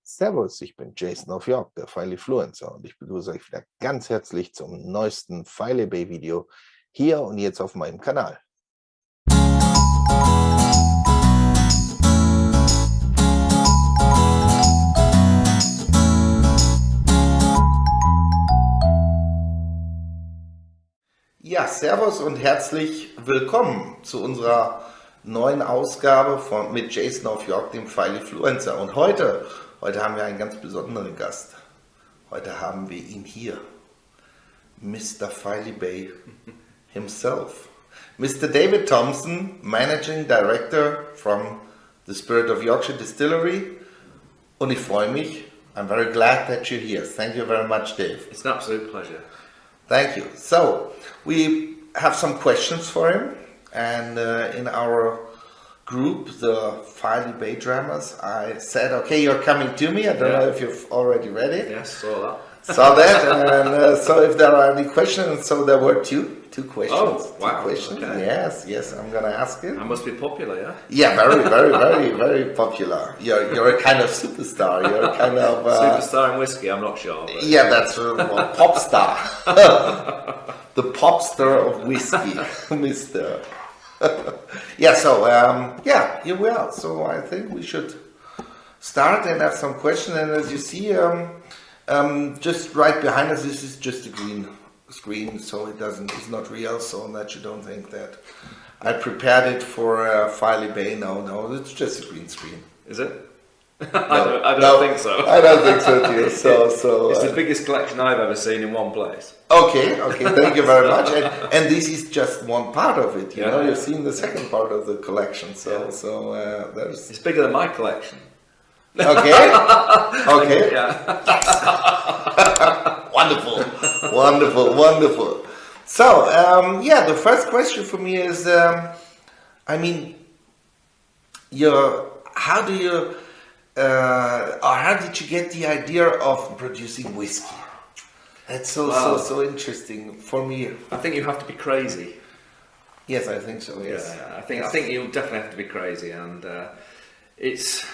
Servus, ich bin Jason of York, der Fileyfluencer, und ich begrüße euch wieder ganz herzlich zum neuesten Filey-Video hier und jetzt auf meinem Kanal. Ja, Servus und herzlich willkommen zu unserer neuen Ausgabe mit Jason of York, dem Fileyfluencer. Und heute haben wir einen ganz besonderen Gast. Heute haben wir ihn hier, Mr. Filey himself, Mr. David Thompson, Managing Director from the Spirit of Yorkshire Distillery. Und ich freue mich. I'm very glad that you're here. Thank you very much, Dave. It's an absolute pleasure. Thank you. So, we have some questions for him, and in our group, the Filey Bay Dramas, I said, okay, you're coming to me. I don't know if you've already read it. Yes, saw that. Saw that, and so if there are any questions, so there were two questions. Oh, wow. Two questions. Okay. Yes, I'm gonna ask you. I must be popular, yeah? Yeah, very popular. You're a kind of superstar. You're a kind of superstar in whiskey, I'm not sure. But... Yeah, that's pop star. The pop star of whiskey, Mister. Yeah, so here we are. So I think we should start and have some questions. And as you see, just right behind us, this is just a green screen, so it's not real. So that you don't think that I prepared it for Filey Bay. No, it's just a green screen. Is it? No, I don't think so. I don't think so too. So it's the biggest collection I've ever seen in one place. Okay, thank you very much. And this is just one part of it. You know, you've seen the second part of the collection. So there's. It's bigger than my collection. Okay. Yeah. Wonderful. So the first question for me is, how did you get the idea of producing whiskey? That's so interesting for me. I think you have to be crazy. Yes, I think so. Yes. Yeah, I think you definitely have to be crazy, and it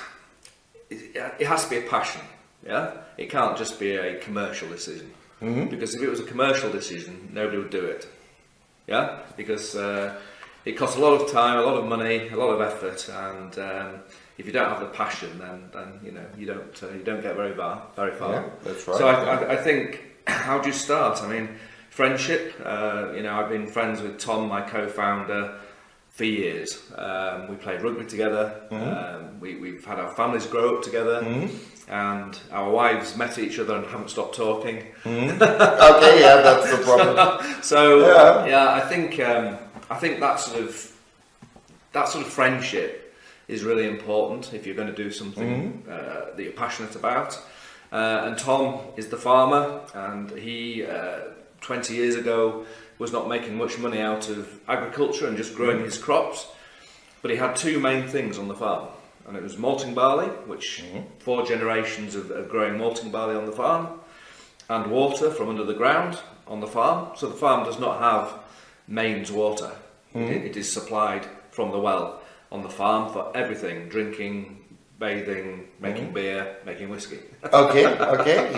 has to be a passion. Yeah, it can't just be a commercial decision. Mm-hmm. Because if it was a commercial decision, nobody would do it. Yeah, because it costs a lot of time, a lot of money, a lot of effort, and if you don't have the passion, then you don't get very far. Yeah, that's right. So I think, how do you start? I mean, friendship. I've been friends with Tom, my co-founder, for years. We played rugby together. Mm-hmm. We've had our families grow up together. Mm-hmm. And our wives met each other and haven't stopped talking. Mm-hmm. Okay, yeah, that's the problem. I think that sort of friendship is really important if you're going to do something that you're passionate about. And Tom is the farmer, and he 20 years ago was not making much money out of agriculture and just growing his crops, but he had two main things on the farm. And it was malting barley, which 4 generations of growing malting barley on the farm, and water from under the ground on the farm. So the farm does not have mains water. It is supplied from the well on the farm for everything: drinking, bathing, making beer, making whiskey. Okay,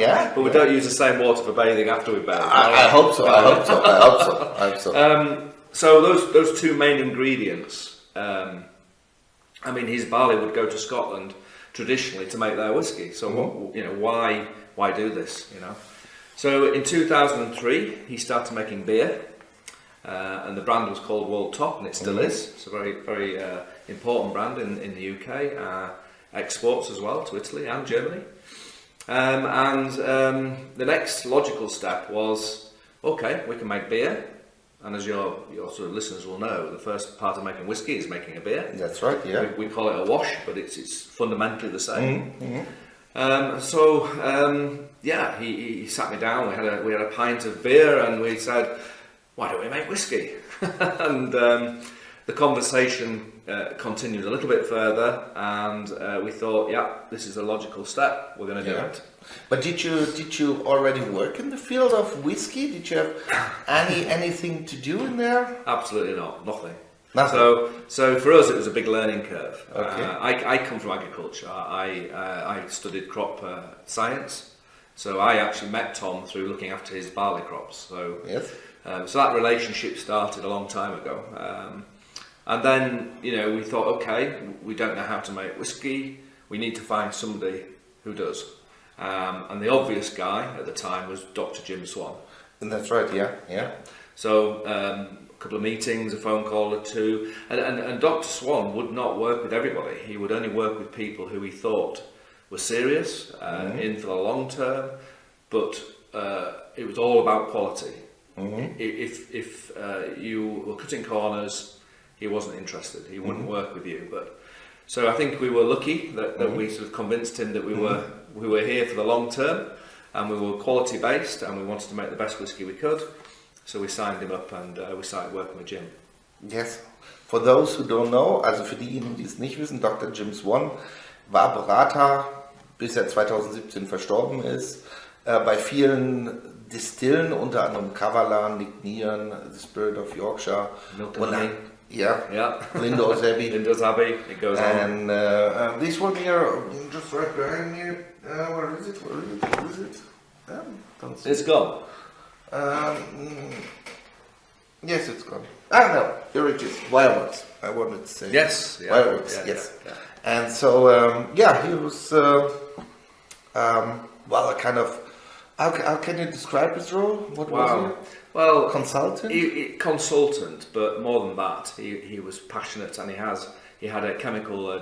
yeah. But we don't use the same water for bathing after we bathe. I hope so. So those two main ingredients. His barley would go to Scotland traditionally to make their whiskey. So why do this? So in 2003 he started making beer, and the brand was called World Top, and it still is. It's a very important brand in the UK. Exports as well to Italy and Germany. The next logical step was, okay, we can make beer. And as your sort of listeners will know, the first part of making whiskey is making a beer. That's right, yeah. We call it a wash, but it's fundamentally the same. He sat me down. We had a pint of beer, and we said, why don't we make whiskey? And the conversation continued a little bit further, and we thought, this is a logical step. We're going to do it. But did you already work in the field of whiskey? Did you have anything to do in there? Absolutely not. Nothing. Nothing. So for us, it was a big learning curve. Okay. I come from agriculture. I studied crop science, so I actually met Tom through looking after his barley crops. So Yes. so that relationship started a long time ago. And then, we thought, okay, we don't know how to make whiskey. We need to find somebody who does. And the obvious guy at the time was Dr. Jim Swan. And that's right. Yeah. So a couple of meetings, a phone call or two, and Dr. Swan would not work with everybody. He would only work with people who he thought were serious, in for the long term. But it was all about quality. If you were cutting corners, he wasn't interested. He wouldn't work with you. But so I think we were lucky that we sort of convinced him that we were here for the long term, and we were quality based, and we wanted to make the best whiskey we could. So we signed him up, and we started working with Jim. Yes. For those who don't know, also für diejenigen, die es nicht wissen, Dr. Jim Swan war Berater, bis er 2017 verstorben ist, bei vielen Distillen, unter anderem Kavalan, Lignieren, The Spirit of Yorkshire. Yeah. Lindo's Abbey. Lindo's Abbey, it goes on. And this one here, just right behind me, where is it? Don't see. It's gone. Yes, it's gone. No, here it is. Fireworks. I wanted to say. Yes. Fireworks. Yes. Yeah. And so, he was a kind of. How can you describe his role? What was he? Well, consultant. Consultant, but more than that, he was passionate, and he had a chemical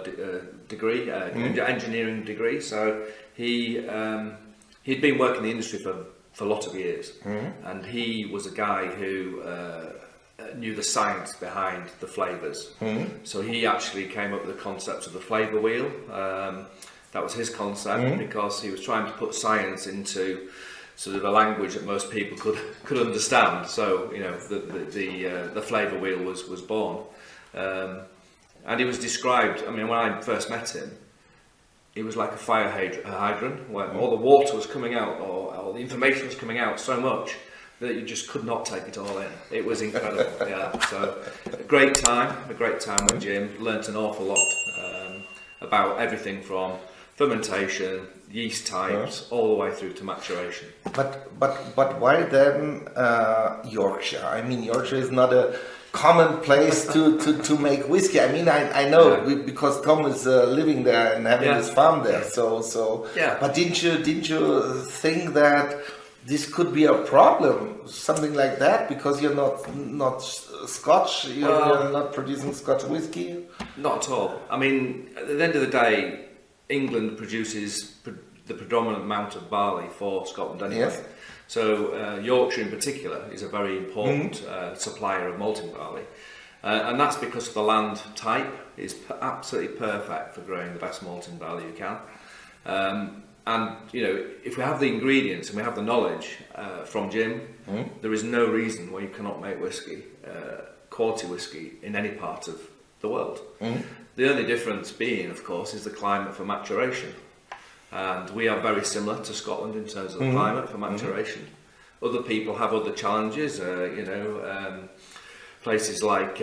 degree, engineering degree. So he'd been working in the industry for a lot of years, and he was a guy who knew the science behind the flavours. So he actually came up with the concept of the flavour wheel. That was his concept, because he was trying to put science into sort of a language that most people could understand. So the flavour wheel was born, and he was described. I mean, when I first met him, he was like a fire hydrant, where all the water was coming out, or all the information was coming out so much that you just could not take it all in. It was incredible. So a great time with Jim. Learnt an awful lot about everything from fermentation, yeast types, all the way through to maturation. But why then Yorkshire? I mean, Yorkshire is not a common place to make whiskey. I mean, I know because Tom is living there and having his farm there. So. But didn't you think that this could be a problem, something like that, because you're not Scotch, you're not producing Scotch whiskey? Not at all. I mean, at the end of the day, England produces the predominant amount of barley for Scotland anyway. Yes. So Yorkshire in particular is a very important supplier of malting barley. And that's because of the land type is absolutely perfect for growing the best malting barley you can. And if we have the ingredients and we have the knowledge from Jim, there is no reason why you cannot make whiskey, quality whiskey, in any part of the world. The only difference being, of course, is the climate for maturation. And we are very similar to Scotland in terms of the climate for maturation. Other people have other challenges, places like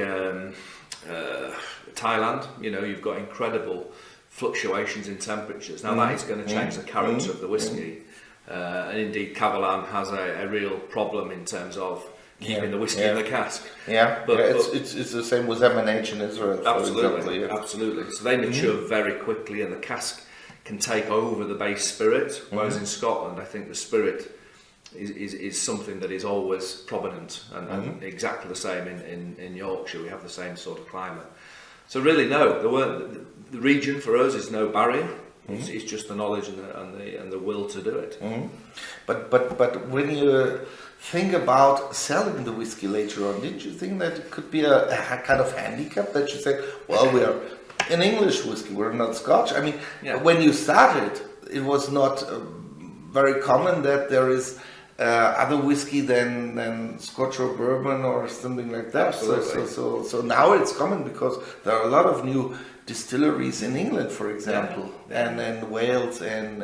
Thailand, you've got incredible fluctuations in temperatures. Now that is going to change the character of the whiskey. And indeed, Kavalan has a real problem in terms of keeping the whiskey in the cask. But it's the same with M&H in Israel. Absolutely. So they mature very quickly, and the cask can take over the base spirit. Whereas in Scotland, I think the spirit is something that is always prominent, and exactly the same in Yorkshire. We have the same sort of climate. So really, no, the region for us is no barrier. It's just the knowledge and the will to do it. But when you think about selling the whiskey later on, didn't you think that it could be a kind of handicap, that you say, well, we are an English whiskey, we're not Scotch? I mean, when you started, it was not very common that there is other whiskey than Scotch or bourbon or something like that. So now it's common because there are a lot of new distilleries in England, for example, and Wales and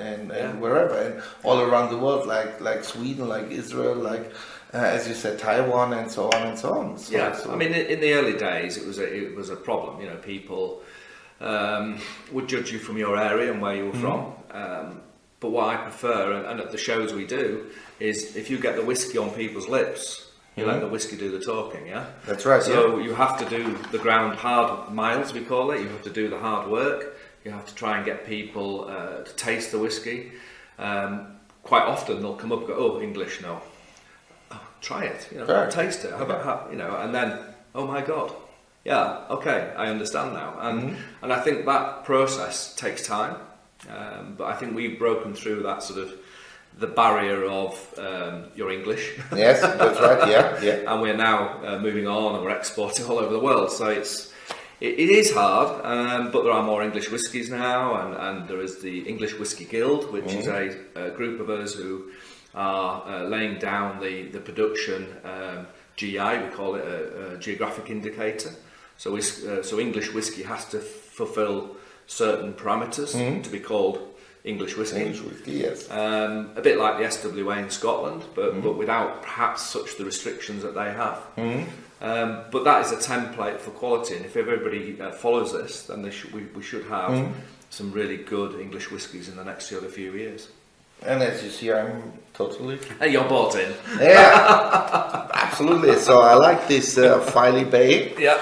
wherever, and all around the world, like Sweden, like Israel, like as you said, Taiwan and so on and so on. So, Yeah, so. I mean, in the early days, it was a problem. You know, people would judge you from your area and where you were from. But what I prefer, and at the shows we do, is if you get the whiskey on people's lips, you let the whiskey do the talking. Yeah, that's right. So you have to do the ground hard miles, we call it. You have to do the hard work. You have to try and get people to taste the whiskey. Quite often they'll come up and go, "Oh, English, no." Try it, you know, Fair. taste it, you know, and then, oh my God, yeah, okay, I understand now, and I think that process takes time, but I think we've broken through that sort of the barrier of your English. Yes, that's right. Yeah. And we're now moving on, and we're exporting all over the world. So it is hard, but there are more English whiskies now, and there is the English Whisky Guild, which is a group of us who are laying down the production GI, we call it a geographic indicator. So English whiskey has to fulfil certain parameters to be called English whiskey. English whiskey, yes. A bit like the SWA in Scotland, but without perhaps such the restrictions that they have. But that is a template for quality, and if everybody follows this, then we should have some really good English whiskies in the next few years. And as you see, I'm totally... Hey, you're bought in. Yeah, absolutely. So I like this Filey Bay. Yeah.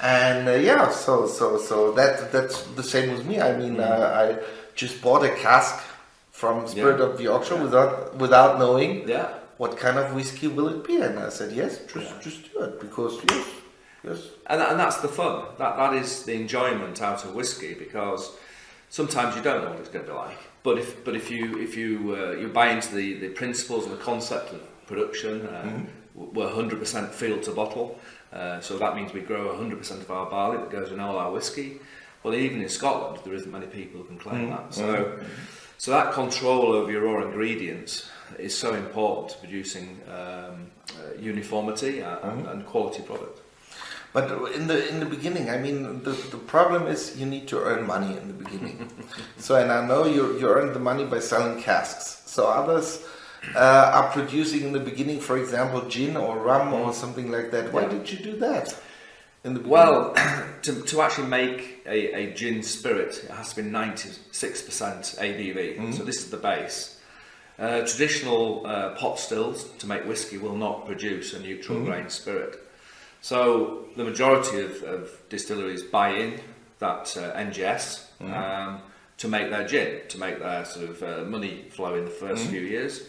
And so that's the same with me. I mean, I just bought a cask from Spirit of Yorkshire without knowing what kind of whiskey will it be. And I said, yes, just do it, because yes. And that's the fun. That is the enjoyment out of whiskey, because sometimes you don't know what it's going to be like. But if you buy into the principles and the concept of production, we're 100% field to bottle. So that means we grow 100% of our barley that goes in all our whiskey. Well, even in Scotland, there isn't many people who can claim that. So that control over your raw ingredients is so important to producing uniformity and quality product. But in the beginning, I mean, the problem is you need to earn money in the beginning. So, and I know you earn the money by selling casks. So others are producing in the beginning, for example, gin or rum or something like that. Why did you do that in the beginning? Well, to actually make a gin spirit, it has to be 96% ABV. So this is the base. Traditional pot stills to make whiskey will not produce a neutral grain spirit. So the majority of distilleries buy in that NGS to make their gin, to make their sort of money flow in the first few years.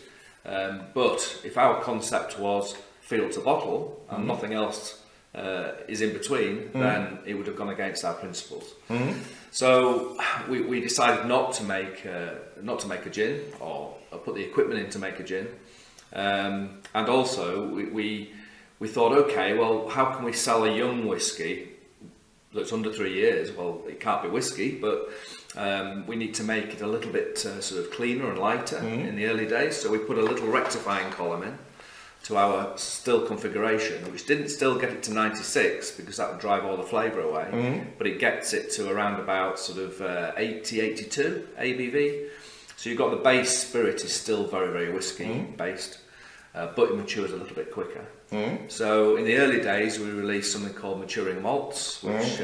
But if our concept was field to bottle and nothing else is in between, then it would have gone against our principles. So we decided not to make a gin, or put the equipment in to make a gin, and also we thought, okay, well, how can we sell a young whiskey that's under 3 years? Well, it can't be whiskey, but we need to make it a little bit sort of cleaner and lighter in the early days. So we put a little rectifying column in to our still configuration, which didn't still get it to 96 because that would drive all the flavour away, but it gets it to around about sort of 80, 82 ABV. So you've got the base spirit is still very, very whiskey based, but it matures a little bit quicker. So in the early days we released something called maturing malts, which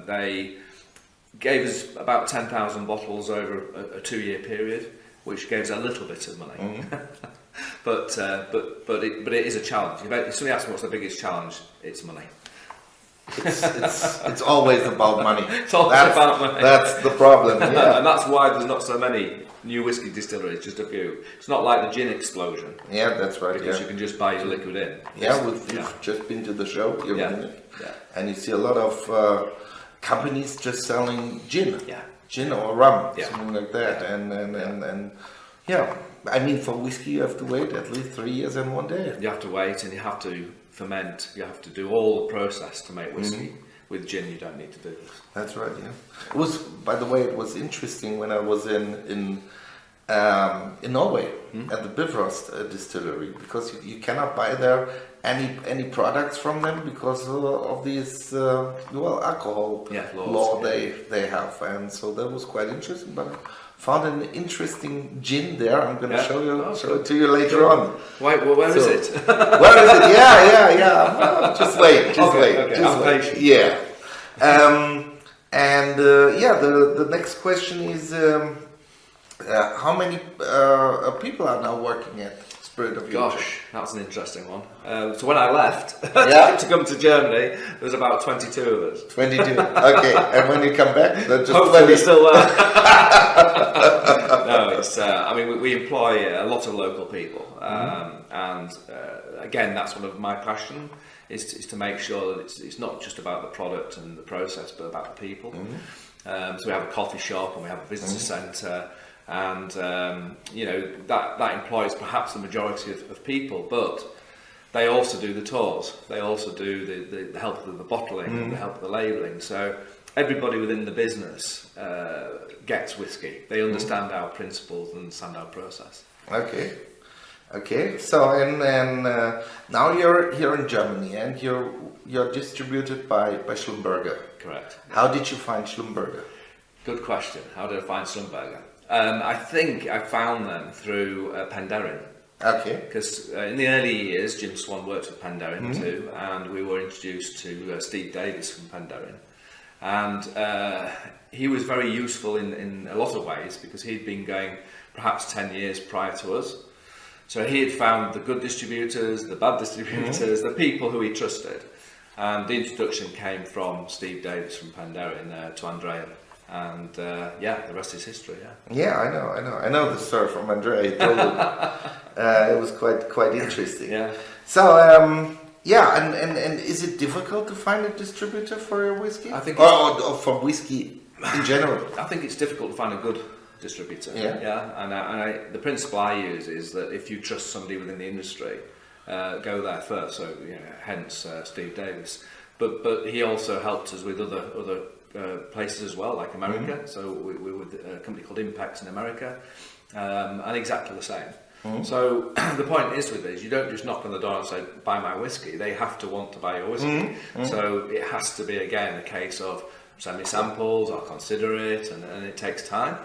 they gave us about 10,000 bottles over a 2-year period, which gave us a little bit of money. but it is a challenge. If somebody asks me what's the biggest challenge, it's money. It's always about money. It's always about money. That's the problem. Yeah. And that's why there's not so many new whiskey distilleries, just a few. It's not like the gin explosion. Yeah, that's right. Because you can just buy your liquid in. Yeah, we've just been to the show here in Munich, and you see a lot of companies just selling gin, gin or rum, something like that, and yeah. I mean, for whiskey you have to wait at least 3 years and 1 day. You have to wait, and you have to ferment. You have to do all the process to make whiskey. With gin, you don't need to do this. That's right. Yeah. It was, by the way, it was interesting when I was in Norway at the Bifrost distillery, because you cannot buy there any products from them because of this alcohol law they have, and so that was quite interesting. But I found an interesting gin there. I'm going to show it to you later on. Wait, where is it? Where is it? Yeah. Just wait. I'm patient. Yeah. The next question is how many people are now working at Spirit of Yorkshire? Gosh, that's an interesting one. So when I left to come to Germany, there was about 22 of us. 22. Okay, and when you come back, they're just hopefully 20. we're still there. No, it's. I mean, we employ a lot of local people, and again, that's one of my passion is to make sure that it's not just about the product and the process, but about the people. So we have a coffee shop and we have a visitor centre. And that employs perhaps the majority of people, but they also do the tours. They also do the help with the bottling, the help with the labelling. So everybody within the business gets whiskey. They understand our principles and understand our process. Okay. So and now you're here in Germany, and you're distributed by Schlumberger. Correct. How did you find Schlumberger? Good question. How did I find Schlumberger? I think I found them through Penderyn. Okay. Because in the early years, Jim Swan worked with Penderyn too, and we were introduced to Steve Davis from Penderyn. And he was very useful in a lot of ways because he'd been going perhaps 10 years prior to us. So he had found the good distributors, the bad distributors, the people who he trusted. And the introduction came from Steve Davis from Penderyn to Andrea. And the rest is history. Yeah, I know the story from Andrea. He told it was quite interesting. Yeah. So and is it difficult to find a distributor for your whiskey? I think or for whiskey in general. I think it's difficult to find a good distributor. Yeah. And the principle I use is that if you trust somebody within the industry, go there first. So hence Steve Davis. But he also helped us with other places as well, like America. So we were with a company called Impact in America, and exactly the same. So the point is with this, you don't just knock on the door and say, buy my whiskey. They have to want to buy your whiskey. So it has to be, again, a case of send me samples, I'll consider it, and it takes time.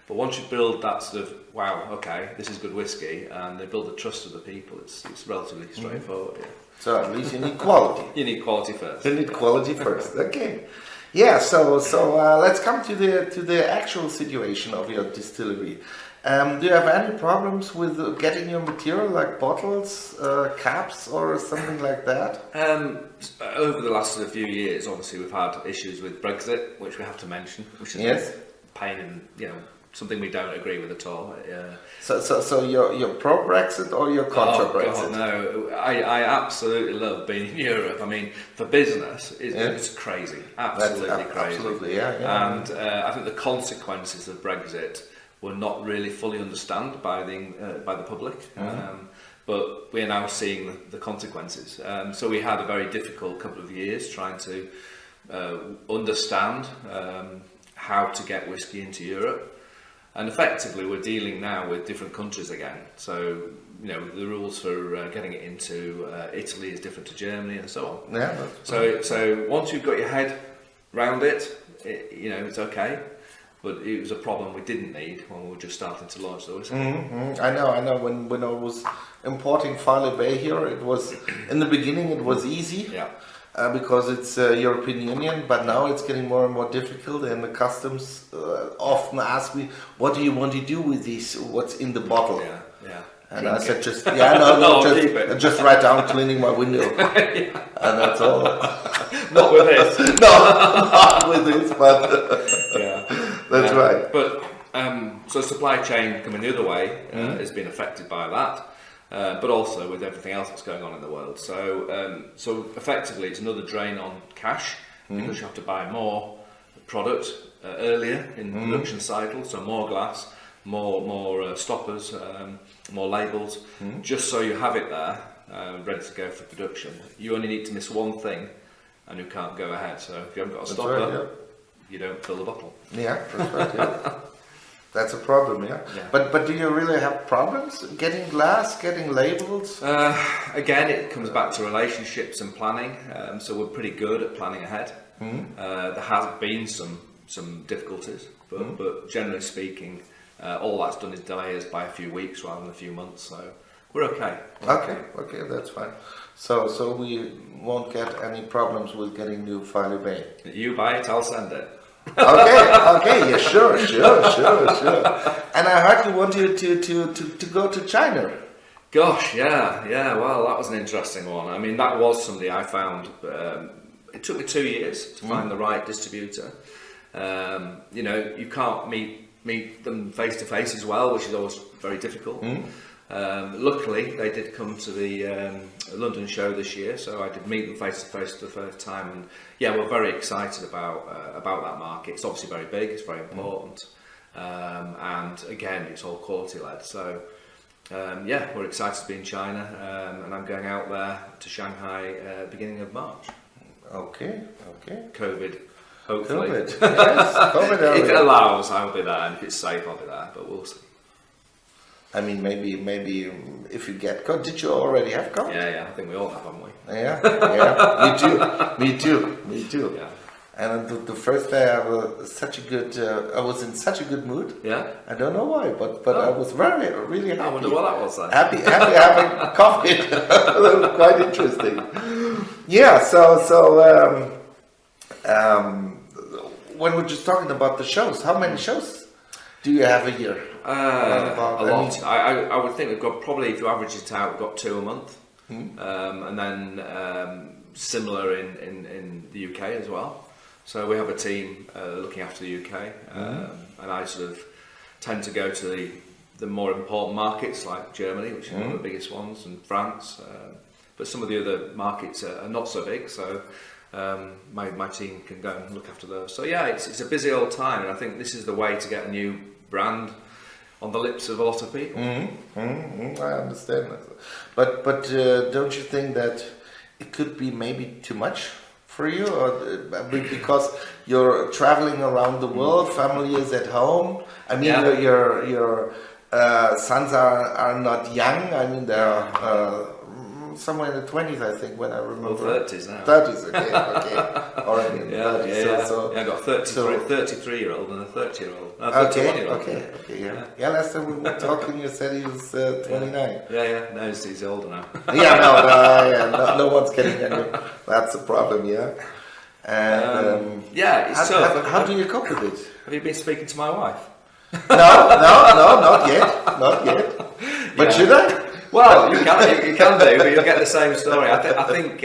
But once you build that sort of, wow, okay, this is good whiskey, and they build the trust of the people, it's relatively straightforward. Yeah. So at least you need quality. You need quality first. You need quality first. Okay. Yeah. So let's come to the actual situation of your distillery. Do you have any problems with getting your material, like bottles, caps, or something like that? Over the last few years, obviously, we've had issues with Brexit, which we have to mention, which is a pain and something we don't agree with at all. So you're pro Brexit or you're contra Brexit? God, no, I absolutely love being in Europe. I mean, for business, it's crazy, absolutely crazy. Absolutely, yeah. And I think the consequences of Brexit were not really fully understood by the public. But we are now seeing the consequences. So we had a very difficult couple of years trying to understand how to get whiskey into Europe. And effectively, we're dealing now with different countries again. So, the rules for getting it into Italy is different to Germany and so on. Yeah. So once you've got your head round it, it's okay. But it was a problem we didn't need when we were just starting to launch the whiskey. I know. When I was importing Farley Bay here, it was in the beginning it was easy. Yeah. Because it's European Union, but now it's getting more and more difficult, and the customs often ask me, "What do you want to do with this? What's in the bottle?" Yeah. And I said, just write down cleaning my window, and that's all. Not with this. No, not with this, but that's right. But so supply chain coming the other way has been affected by that. But also with everything else that's going on in the world. So effectively it's another drain on cash because you have to buy more product earlier in the production cycle, so more glass, more stoppers, more labels, just so you have it there, ready to go for production. You only need to miss one thing and you can't go ahead. So if you haven't got a stopper, you don't fill the bottle. Yeah, that's right, yeah. That's a problem, yeah? Yeah. But do you really have problems getting glass, getting labels? Again, it comes back to relationships and planning. So we're pretty good at planning ahead. There has been some difficulties, but generally speaking, all that's done is delay us by a few weeks rather than a few months. So we're okay. Okay, that's fine. So we won't get any problems with getting new Filey Bay. You buy it, I'll send it. Okay, yeah, sure. And I heard you wanted to go to China. Gosh, yeah. Well, that was an interesting one. I mean, that was somebody I found. It took me 2 years to find the right distributor. You can't meet them face to face as well, which is always very difficult. Luckily, they did come to the London show this year, so I did meet them face to face for the first time, and yeah, we're very excited about that market. It's obviously very big, it's very important, and again, it's all quality led. So we're excited to be in China, and I'm going out there to Shanghai beginning of March. Okay. COVID, hopefully. Yes, COVID if it allows, I'll be there, and if it's safe, I'll be there, but we'll see. I mean, maybe if you get COVID, did you already have COVID? Yeah, I think we all have, haven't we? Yeah, me too. Yeah. And the first day I was in such a good mood. Yeah. I don't know why, but I was really happy. I wonder what that was then. Happy having coffee. Quite interesting. Yeah. So when we're just talking about the shows, how many shows do you have a year? A lot. I would think we've got, probably if you average it out, we've got 2 a month, and then similar in the UK as well. So we have a team looking after the UK, and I sort of tend to go to the more important markets like Germany, which is one of the biggest ones, and France. But some of the other markets are not so big, so my team can go and look after those. So yeah, it's a busy old time, and I think this is the way to get a new brand on the lips of a lot of people. I understand that. But don't you think that it could be maybe too much for you, or because you're traveling around the world, family is at home? I mean, your sons are not young. I mean, they're somewhere in the 20s, I think, when I remember. Well, 30s now. 30s, okay. Already in the 30s. So I've got a 33-year-old and a 30-year-old. Okay. Yeah, last time we were talking, you said he was 29. Yeah. No, he's older now. No one's getting younger. That's the problem, yeah. And it's tough. How do you cope with it? Have you been speaking to my wife? No, not yet. But should I? Well, you can do, but you'll get the same story. I think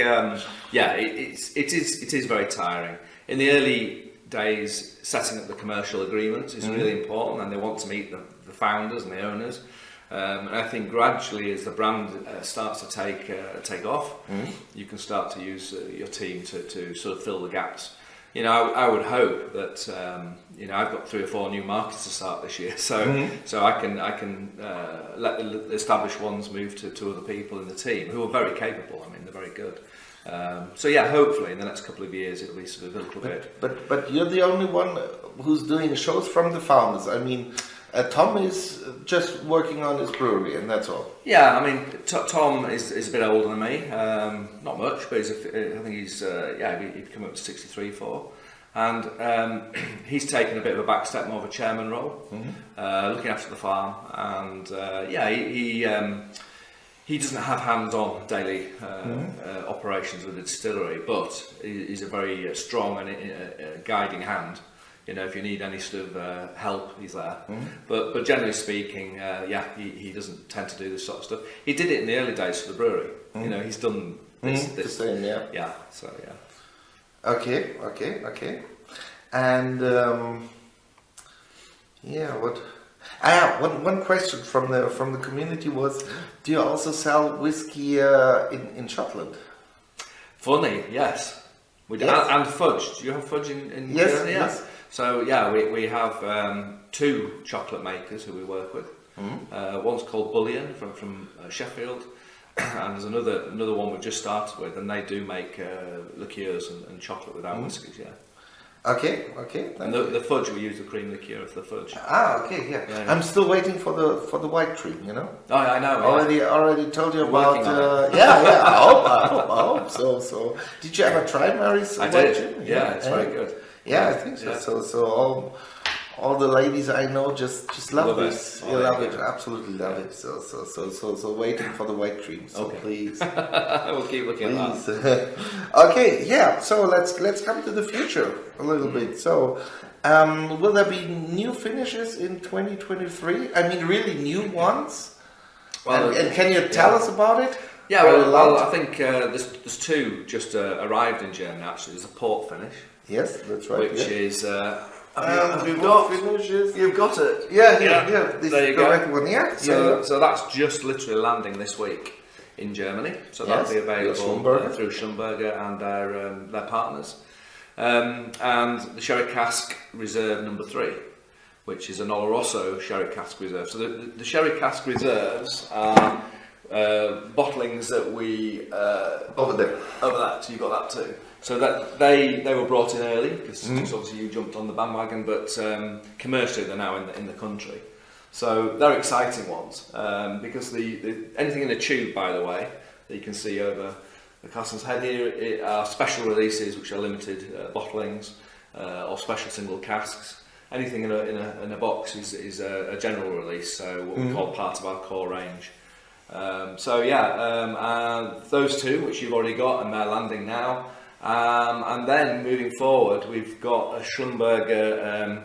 it is very tiring. In the early days, setting up the commercial agreements is really important, and they want to meet the founders and the owners. And I think gradually, as the brand starts to take off, you can start to use your team to sort of fill the gaps. I would hope that I've got 3 or 4 new markets to start this year, so I can let the established ones move to other people in the team who are very capable. I mean, they're very good. Hopefully in the next couple of years it'll be sort of a little bit. But you're the only one who's doing shows from the founders. I mean, Tom is just working on his brewery, and that's all. Yeah, I mean, Tom is a bit older than me. Not much, but I think he'd come up to 63 for. And he's taken a bit of a back step, more of a chairman role, looking after the farm. And he doesn't have hands-on daily operations with the distillery, but he's a very strong and guiding hand. If you need any sort of help, he's there. But generally speaking, he doesn't tend to do this sort of stuff. He did it in the early days for the brewery. He's done this. The same, yeah. Yeah. So yeah. Okay. And what? One question from the community was: do you also sell whiskey in Scotland? Funny, yes. We do. Yes. And fudge. Do you have fudge in Yes, Germany? yes. So we have 2 chocolate makers who we work with. One's called Bullion from Sheffield, and there's another one we've just started with, and they do make liqueurs and chocolate without whiskies. Yeah. Okay. And the fudge, we use the cream liqueur of the fudge. Okay, yeah. Yeah. I'm still waiting for the white cream, you know. Oh, I know. Yeah. Already told you You're about. working on Yeah. I hope so. So, did you ever try Mary's I white did. cream? Yeah, it's very good. Yeah, I think so. Yeah. So all the ladies I know just love Love this. it. You Oh, love yeah. it, absolutely love it. So waiting for the white cream. So Okay. please. We'll keep looking at that. Please. Okay, yeah. So let's come to the future a little bit. So, will there be new finishes in 2023? I mean, really new ones. Well, and can you tell us about it? Yeah, Very well, loud? I think there's two just arrived in Germany actually. There's a port finish, Yes, that's right. which yeah. is. You've got finishes. You've got it. Yeah. This There is you the go. correct one. Yeah. So that's just literally landing this week in Germany. So Yes, that'll be available Schlumberger. through Schlumberger and their partners. And the sherry cask reserve number 3, which is an Oloroso sherry cask reserve. So the sherry cask reserves are bottlings that we Over there. over that. So you got that too. So that they were brought in early because obviously you jumped on the bandwagon, but commercially they're now in the country. So they're exciting ones because the anything in a tube, by the way, that you can see over the Carson's head here, are special releases which are limited bottlings or special single casks. Anything in a box is a general release, so what we call part of our core range. Those two which you've already got and they're landing now. And then moving forward, we've got a Schlumberger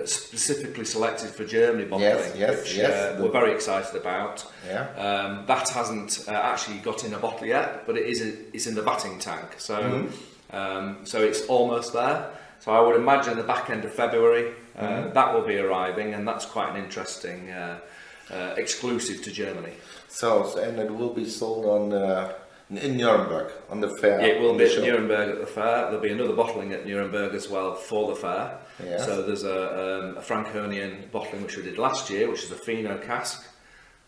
specifically selected for Germany bottling, which we're very excited about. Yeah. That hasn't actually got in a bottle yet, but it's in the batting tank. So so it's almost there. So I would imagine the back end of February that will be arriving, and that's quite an interesting exclusive to Germany. And it will be sold on in Nuremberg on the fair. It will be at Nuremberg at the fair. There'll be another bottling at Nuremberg as well for the fair. Yes. So there's a Franconian bottling which we did last year, which is a Fino cask.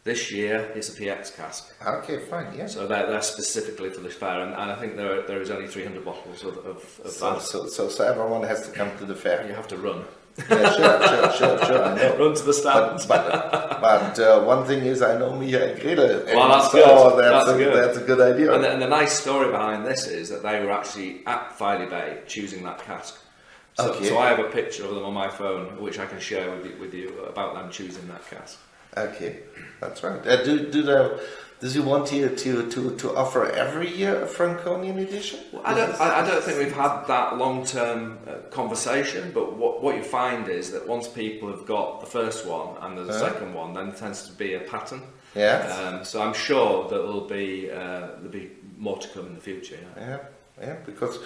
This year it's a PX cask. Okay, fine, yeah. So they're specifically for this fair, and I think there is only 300 bottles of that. So everyone has to come to the fair. You have to run. Yeah, sure. I know. Run to the stand. But one thing is, I know Michael Grede. Well, that's so good. That's a good idea. And the nice story behind this is that they were actually at Filey Bay choosing that cask. So I have a picture of them on my phone, which I can share with you about them choosing that cask. Okay, that's right. Does he want you to offer every year a Franconian edition? Well, I don't think we've had that long-term conversation, but what you find is that once people have got the first one and there's a second one, then there tends to be a pattern. Yes. So I'm sure that there'll be more to come in the future. Yeah, because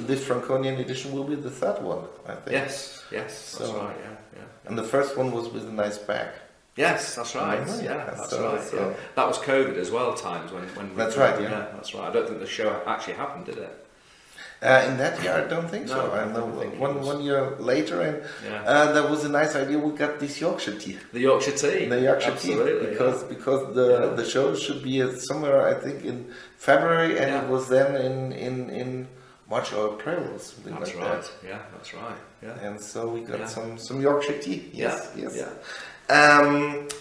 this Franconian edition will be the third one, I think. Yes, that's right. Yeah. And the first one was with a nice bag. Yes, that's right. Mm-hmm. Yeah, that's right. Yeah. That was COVID as well. Times when that's right. Yeah, that's right. I don't think the show actually happened, did it? In that year, I don't think so. No, I know one year later, and there was a nice idea. We got this Yorkshire tea. The Yorkshire tea. The Yorkshire Absolutely, tea, because the show should be somewhere, I think, in February, and it was then in March or April or something that's like right. that. Yeah, that's right. Yeah. And so we got some Yorkshire tea. Yes. Yeah. And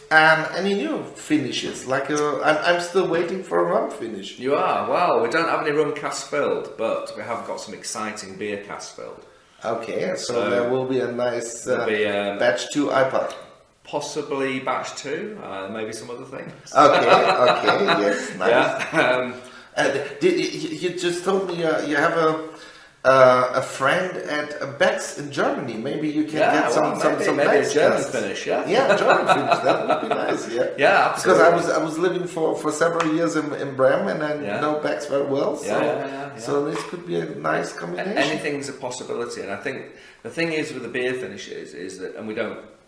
any new finishes? I'm still waiting for a rum finish. You are? Well, we don't have any rum cask filled, but we have got some exciting beer cask filled. Okay, so there will be a nice batch 2 iPad. Possibly batch 2, maybe some other things. Okay, yes, nice. Yeah. You just told me you have a friend at Beck's in Germany. Maybe you can get some nice a German casks. finish. Yeah, German finish. That would be nice. Yeah, absolutely. Because I was living for several years in Bremen, and I know Beck's very well. So this could be a nice combination. Anything's a possibility, and I think the thing is with the beer finishes is that, and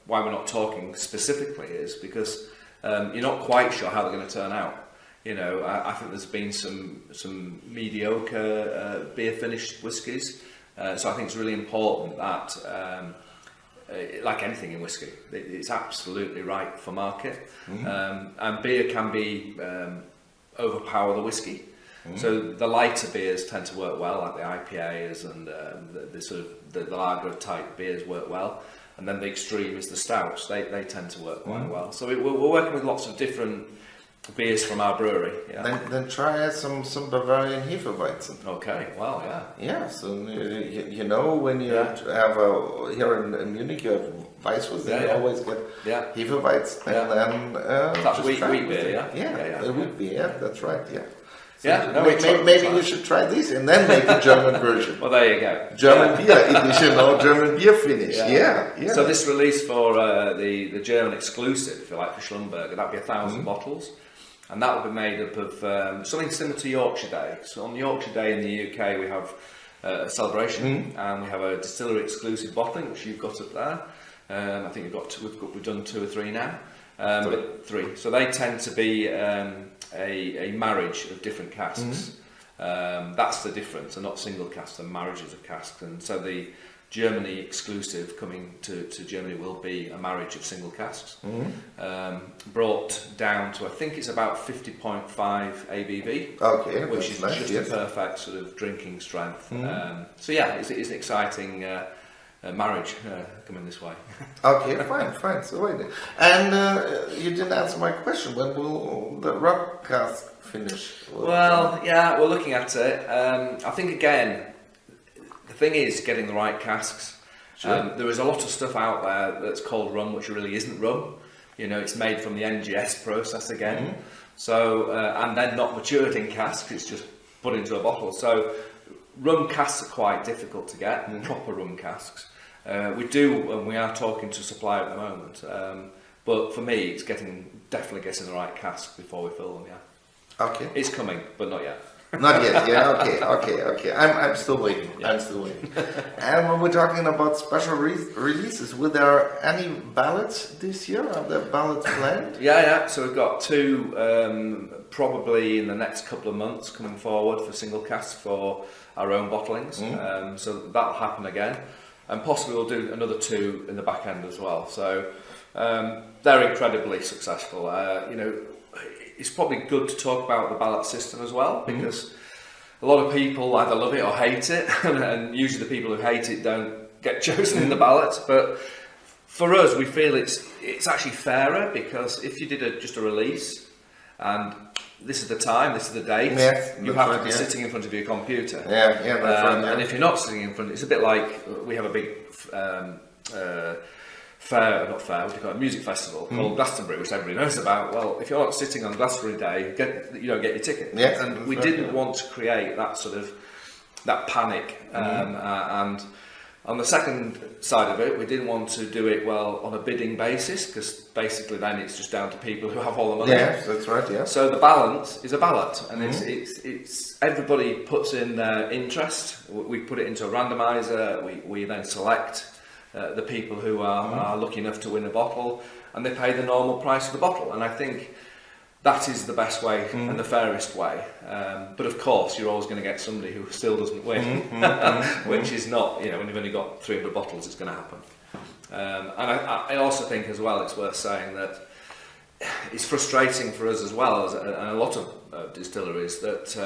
why we're not talking specifically is because you're not quite sure how they're going to turn out. You know, I think there's been some mediocre beer finished whiskies, so I think it's really important that, like anything in whiskey, it's absolutely right for market. And beer can be overpower the whiskey. So the lighter beers tend to work well, like the IPAs and the sort of the lager type beers work well. And then the extreme is the stouts. They tend to work quite well. So we're working with lots of different beers from our brewery. Yeah. Then try some Bavarian Hefeweizen. Okay. Well, yeah. Yeah. So you know when you have here in Munich you have Weißwurst, you always get Hefeweizen, and then that's wheat beer. Yeah. Wheat beer. Yeah, that's right. Yeah. So maybe you should try this and then make a German version. Well, there you go. German beer edition or German beer finish. Yeah. So this release for the German exclusive, if you like, for Schlumberger, that'd be 1,000 bottles, and that will be made up of something similar to Yorkshire Day. So on Yorkshire Day in the UK, we have a celebration, and we have a distillery exclusive bottling, which you've got up there. I think we've done 2 or 3 now. But 3. So they tend to be a marriage of different casks. That's the difference. They're not single casks, they're marriages of casks. And so the Germany exclusive coming to Germany will be a marriage of single casks. Brought down to, I think it's about 50.5 ABV. Okay, which is nice, just a perfect sort of drinking strength. So yeah, it's an exciting marriage coming this way. Okay, fine. So wait, and you didn't answer my question. When will the rock cask finish? Well, yeah, we're looking at it. I think again, the thing is getting the right casks. Sure. There is a lot of stuff out there that's called rum, which really isn't rum. You know, it's made from the NGS process again. So, and then not matured in casks. It's just put into a bottle. So, rum casks are quite difficult to get. Proper rum casks. We do, and we are talking to supplier at the moment. But for me, it's definitely getting the right cask before we fill them. Yeah. Okay. It's coming, but not yet. Not yet. Yeah. Okay. I'm still waiting. Yeah. And when we're talking about special releases, were there any ballads this year? Are there ballads planned? Yeah. So we've got 2 probably in the next couple of months coming forward for single casks for our own bottlings. So that'll happen again. And possibly we'll do another 2 in the back end as well. So they're incredibly successful. You know, it's probably good to talk about the ballot system as well, because a lot of people either love it or hate it, and usually the people who hate it don't get chosen in the ballots. But for us, we feel it's actually fairer, because if you did just a release, and this is the time, this is the date, you have to be sitting in front of your computer. That's right. And if you're not sitting in front, it's a bit like we have a big music festival called Glastonbury, which everybody knows about. Well, if you're not sitting on Glastonbury Day, you don't get your ticket. Yes, and we didn't want to create that sort of panic. And on the second side of it, we didn't want to do it on a bidding basis, because basically then it's just down to people who have all the money. Yes, that's right. Yeah. So the balance is a ballot, and it's everybody puts in their interest. We put it into a randomizer. We then select the people who are lucky enough to win a bottle, and they pay the normal price of the bottle. And I think that is the best way and the fairest way. But of course, you're always going to get somebody who still doesn't win, which is not, when you've only got 300 bottles, it's going to happen. And I also think as well, it's worth saying that it's frustrating for us as well, as a lot of distilleries, that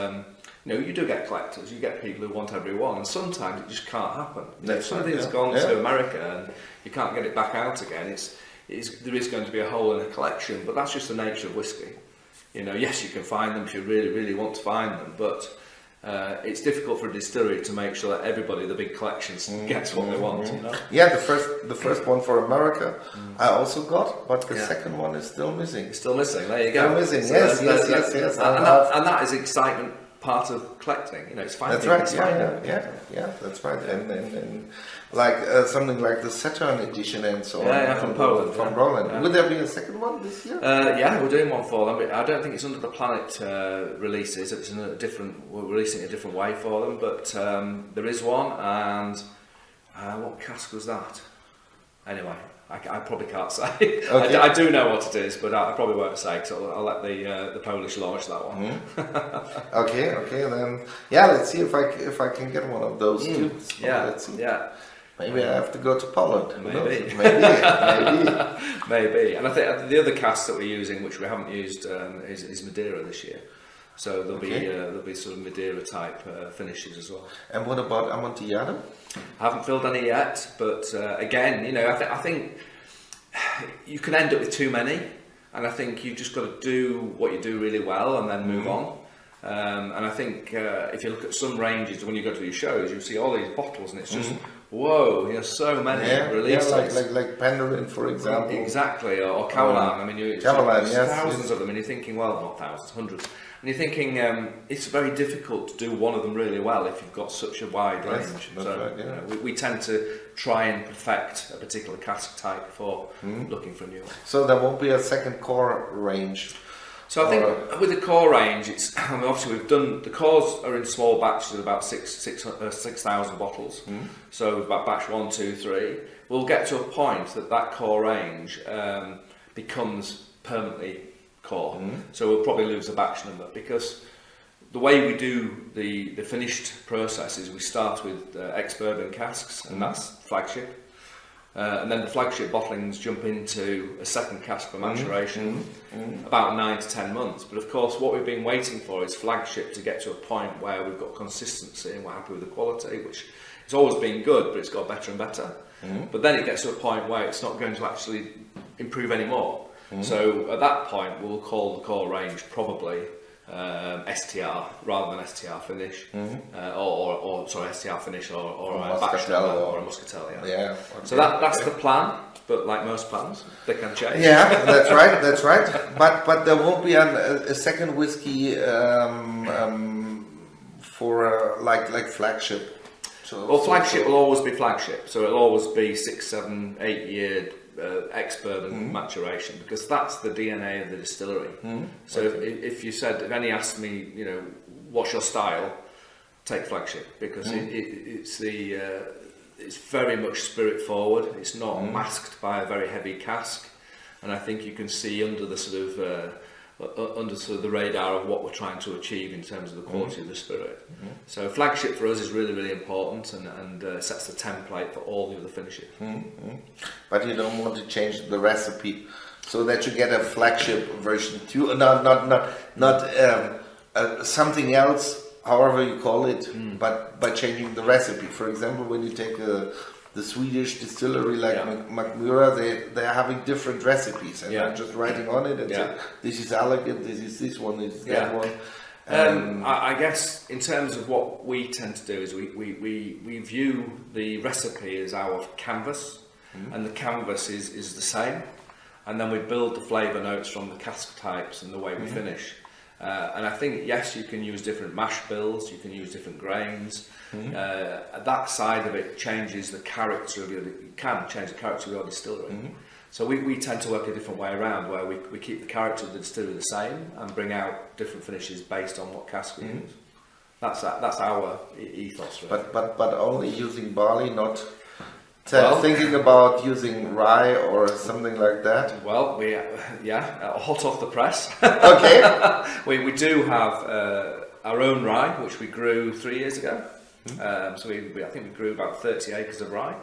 you do get collectors, you get people who want every one, and sometimes it just can't happen. If something's gone to America and you can't get it back out again, there is going to be a hole in the collection, but that's just the nature of whiskey. Yes, you can find them if you really, really want to find them, but it's difficult for a distillery to make sure that everybody, the big collections, gets what they want. Yeah, the first one for America I also got, but the second one is still missing. It's still missing. There you go. Still missing. Yes. And that is excitement. Part of collecting, it's finding. That's right. Yeah. That's right. And like something like the Saturn edition and so on. From Poland. From Poland. Yeah. Would there be a second one this year? We're doing one for them. I don't think it's under the Planet releases. It's in we're releasing a different way for them. But there is one, and what cask was that? Anyway. I probably can't say. Okay. I do know what it is, but I probably won't say, because I'll let the Polish launch that one. Okay. Then let's see if I can get one of those too. So let's see. Yeah. Maybe I have to go to Poland. Maybe. And I think the other cask that we're using, which we haven't used, is Madeira this year. So there'll be sort of Madeira type finishes as well. And what about Amontillado? I haven't filled any yet, but again, I think you can end up with too many, and I think you've just got to do what you do really well and then move on. And I think if you look at some ranges, when you go to these shows, you see all these bottles, and it's just whoa, so many releases. Like Penderin, for example. Exactly, or Caroline. I mean, Caroline, thousands of them, and you're thinking, well, not thousands, hundreds. And you're thinking it's very difficult to do one of them really well if you've got such a wide range. That's right, we tend to try and perfect a particular cask type before looking for a new one. So there won't be a second core range. So I think with the core range, obviously we've done, the cores are in small batches of about 6,000 bottles. So about batch 1, 2, 3. We'll get to a point that core range becomes permanently core. So we'll probably lose a batch number, because the way we do the finished process is we start with ex-bourbon casks, and that's flagship. And then the flagship bottlings jump into a second cask for maturation, about 9 to 10 months. But of course, what we've been waiting for is flagship to get to a point where we've got consistency and we're happy with the quality, which it's always been good, but it's got better and better. But then it gets to a point where it's not going to actually improve anymore. So at that point, we'll call the core range probably STR rather than STR finish, or STR finish or a batch number or a Muscatel. Okay. So that's the plan, but like most plans, they can change. Yeah, that's right. But there won't be a second whiskey for like flagship. Flagship will always be flagship, so it'll always be 6, 7, 8 year ex-bourbon maturation, because that's the DNA of the distillery. So if any asked me, what's your style, take flagship, because it's very much spirit forward. It's not masked by a very heavy cask, and I think you can see under the sort of the radar of what we're trying to achieve in terms of the quality of the spirit. So flagship for us is really, really important, and sets the template for all the other finishes. But you don't want to change the recipe so that you get a flagship version too, not something else, however you call it, but by changing the recipe. For example, when you take the Swedish distillery like Mackmyra, they're having different recipes, and they're just writing on it and say, this is elegant, this is this one, this is that one. I guess in terms of what we tend to do is we view the recipe as our canvas, and the canvas is the same, and then we build the flavour notes from the cask types and the way we finish. And I think, yes, you can use different mash bills, you can use different grains. That side of it changes the character of your distillery. So we tend to work a different way around, where we keep the character of the distillery the same and bring out different finishes based on what cask we use. That's our ethos. Really. But only using barley, not thinking about using rye or something like that. Well, hot off the press. Okay. we do have our own rye, which we grew 3 years ago. So I think we grew about 30 acres of rye,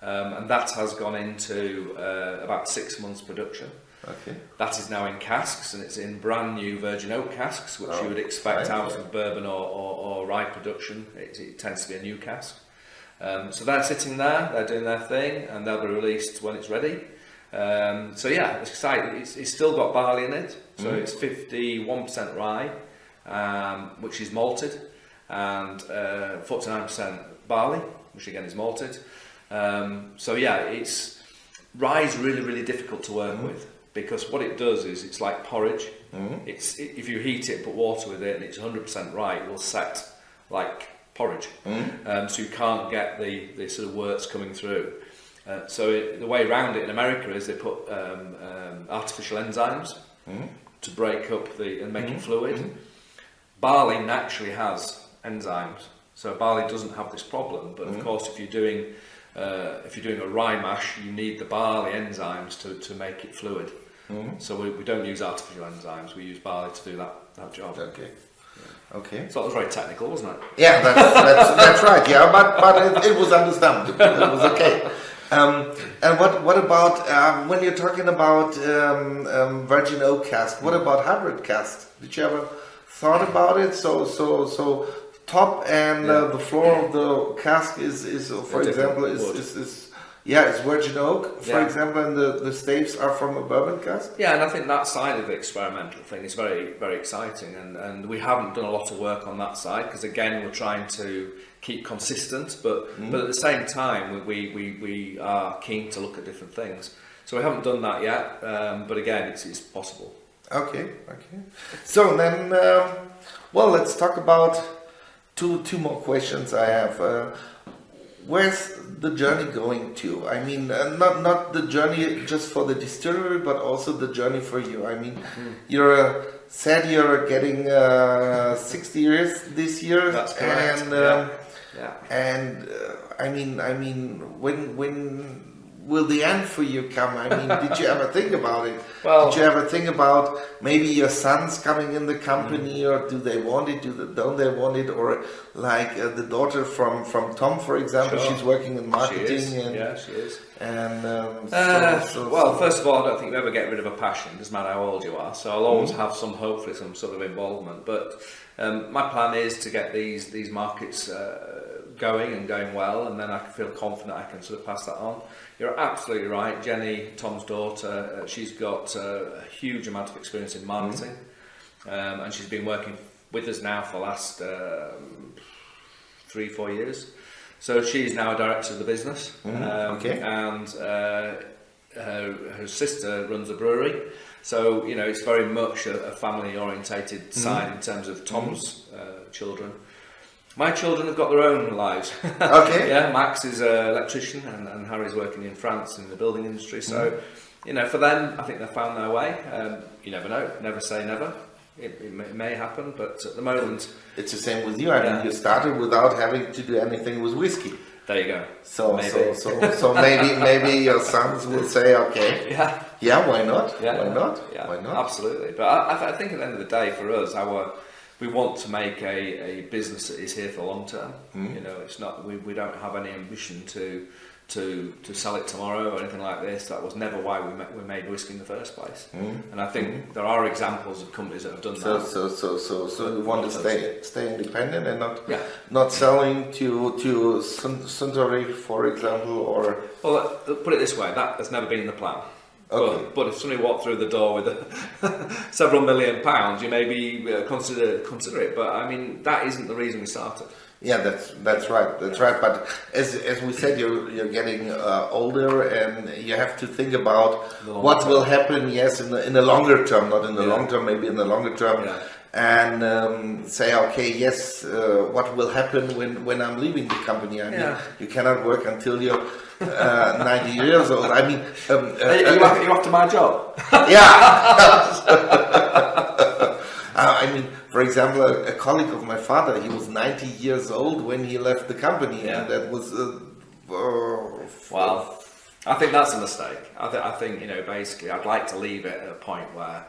and that has gone into about 6 months production. Okay. That is now in casks, and it's in brand new virgin oak casks, which you would expect out of bourbon or rye production. It tends to be a new cask. So they're sitting there, they're doing their thing, and they'll be released when it's ready. It's exciting. It's still got barley in it, so it's 51% rye, which is malted, and 49% barley, which again is malted. Rye is really, really difficult to work with, because what it does is it's like porridge. If you heat it, put water with it, and it's 100% rye, it will set like porridge. So you can't get the sort of worts coming through. The way around it in America is they put artificial enzymes to break up and make it fluid. Barley naturally has enzymes, so barley doesn't have this problem. But of course, if you're doing a rye mash, you need the barley enzymes to make it fluid. So we don't use artificial enzymes. We use barley to do that job. Okay. So that was very technical, wasn't it? Yeah, that's right. Yeah, but it was understandable. It was okay. And what about when you're talking about virgin oak cask? What about hybrid cask? Did you ever thought about it? So top and the floor of the cask is for example, is virgin oak, for example, and the staves are from a bourbon cask. Yeah, and I think that side of the experimental thing is very, very exciting, and we haven't done a lot of work on that side because again we're trying to keep consistent, but at the same time we are keen to look at different things. So we haven't done that yet, but again it's possible. Okay. So then, let's talk about two more questions I have. Where's the journey going to? I mean, not the journey just for the distillery, but also the journey for you. I mean, you're getting 60 years this year. That's correct. And I mean, when will the end for you come? I mean, did you ever think about it? Well, did you ever think about maybe your sons coming in the company, or do they want it? Don't they want it? Or like the daughter from Tom, for example, she's working in marketing. She is. And first of all, I don't think you ever get rid of a passion. It doesn't matter how old you are. So I'll always have hopefully some sort of involvement. But my plan is to get these markets going and going well, and then I can feel confident I can sort of pass that on. You're absolutely right, Jenny, Tom's daughter. She's got a huge amount of experience in marketing, and she's been working with us now for the last 3-4 years. So she's now a director of the business, and her sister runs a brewery. So it's very much a family-orientated side in terms of Tom's children. My children have got their own lives. Okay. Yeah, Max is an electrician and Harry's working in France in the building industry. So, for them, I think they've found their way. You never know. Never say never. It may happen, but at the moment... It's the same with you. I mean, you started without having to do anything with whiskey. There you go. So maybe your sons will say, okay, yeah, why not? Yeah, why not? Yeah, why not? Absolutely. But I think at the end of the day, for us, we want to make a business that is here for the long term. It's not we don't have any ambition to sell it tomorrow or anything like this. That was never why we made whiskey in the first place. And I think there are examples of companies that have done that. So you want to stay independent and not selling to Suntory, for example, or... Well, put it this way, that's never been the plan. Okay. But if somebody walked through the door with several £1 million, you maybe consider it. But I mean, that isn't the reason we started. Yeah, that's right. But as we said, you're getting older, and you have to think about what will happen. Yes, in the longer term, not in the long term, maybe in the longer term. Yeah. And say, okay, yes, what will happen when I'm leaving the company? I mean, you cannot work until you're 90 years old. I mean, you after my job? I mean, for example, a colleague of my father, he was 90 years old when he left the company, and that was well, I think that's a mistake. I think basically, I'd like to leave it at a point where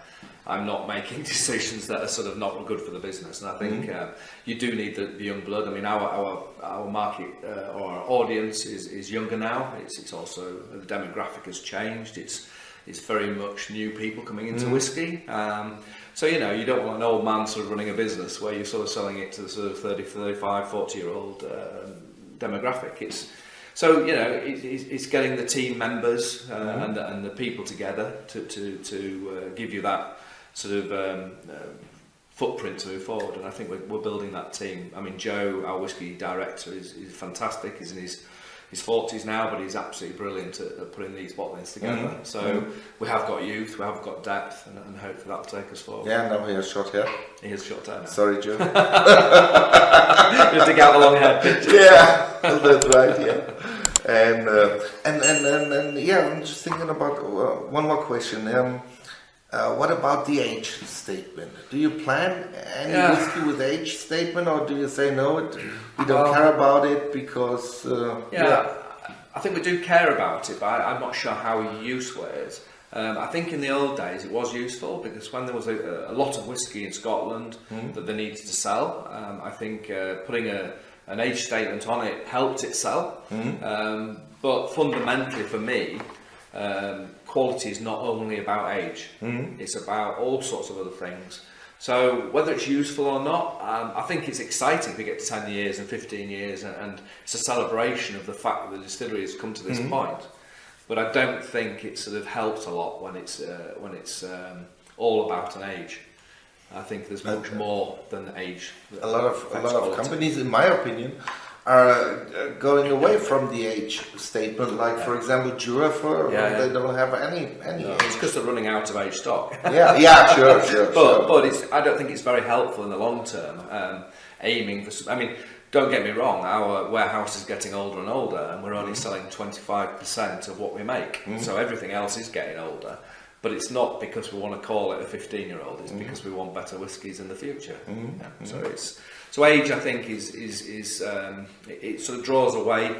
I'm not making decisions that are sort of not good for the business, and I think you do need the young blood. I mean, our market or our audience is younger now. It's also the demographic has changed. It's very much new people coming into whiskey. So you don't want an old man sort of running a business where you're sort of selling it to the sort of 30, 35, 40-year-old demographic. It's getting the team members and the people together to give you that sort of footprint to move forward, and I think we're building that team. I mean, Joe, our whiskey director, is fantastic. He's in his 40s now, but he's absolutely brilliant at putting these bottlings together. So we have got youth, we have got depth, and hopefully that'll take us forward. Yeah, now he has short hair. He has short hair now. Sorry, Joe. Just dig out the long hair picture. Yeah, that's right. Yeah. And I'm just thinking about one more question. What about the age statement? Do you plan any whiskey with age statement, or do you say no? We don't care about it because. I think we do care about it, but I'm not sure how useful it is. I think in the old days it was useful because when there was a lot of whiskey in Scotland that they needed to sell, I think putting an age statement on it helped it sell. But fundamentally for me, quality is not only about age, it's about all sorts of other things. So whether it's useful or not, I think it's exciting if we get to 10 years and 15 years, and it's a celebration of the fact that the distillery has come to this point. But I don't think it sort of helps a lot when it's all about an age. I think there's much more than age. A lot of companies, in my opinion, are going away from the age statement. Like for example, Jura, they don't have any No, age. it's because they're running out of age stock. Sure. But I don't think it's very helpful in the long term. Aiming for, I mean, don't get me wrong. Our warehouse is getting older and older, and we're only selling 25% of what we make. So everything else is getting older. But it's not because we want to call it a 15-year-old. It's because we want better whiskies in the future. So age, I think, is it sort of draws away.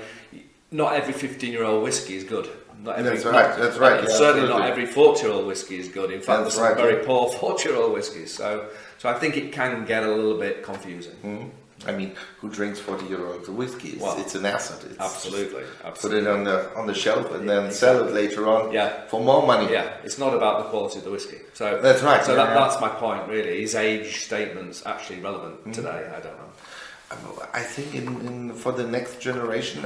Not every 15-year-old whiskey is good. Not every, That's right. Yeah, certainly not every 40-year-old whiskey is good. In fact, there's some very poor 40-year-old whiskies. So I think it can get a little bit confusing. I mean, who drinks 40-year-old whiskey? It's an asset. It's Absolutely. Put it on the shelf and then sell it later on for more money. Yeah, it's not about the quality of the whiskey. So that's right. So that's my point, really. Is age statements actually relevant today? I don't know. I think in for the next generation,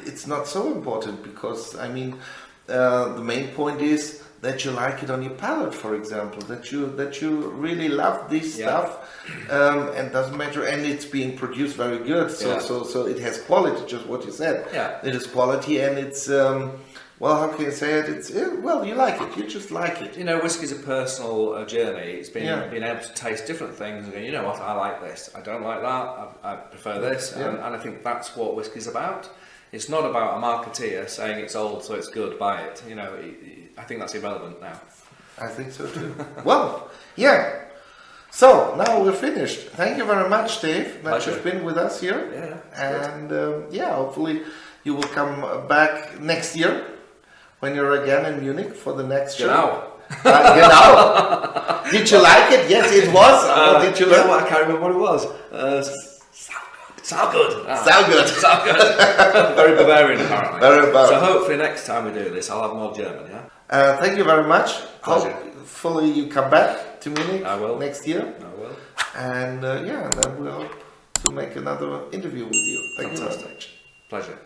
it's not so important because I mean, the main point is that you like it on your palate, for example, that you really love this stuff, and doesn't matter, and it's being produced very good. So it has quality, just what you said. Yeah. It is quality, and it's well, how can you say it? It's well, you like it. You just like it. You know, whiskey's a personal journey. It's being able to taste different things and go, you know what, I like this. I don't like that. I prefer this, and I think that's what whiskey's about. It's not about a marketeer saying it's old, so it's good, buy it. You know, I think that's irrelevant now. I think so too. Well, yeah. So now we're finished. Thank you very much, Dave, that you've been with us here. Yeah. And hopefully you will come back next year when you're again in Munich for the next show. Genau. Did you like it? Yes, it was. Did you know what? I can't remember what it was. So good. Very Bavarian, apparently. Very Bavarian. So hopefully next time we do this, I'll have more German, yeah? Thank you very much. Pleasure. Hopefully you come back to Munich next year. I will. And then we'll to make another interview with you. Thank you very much. Pleasure.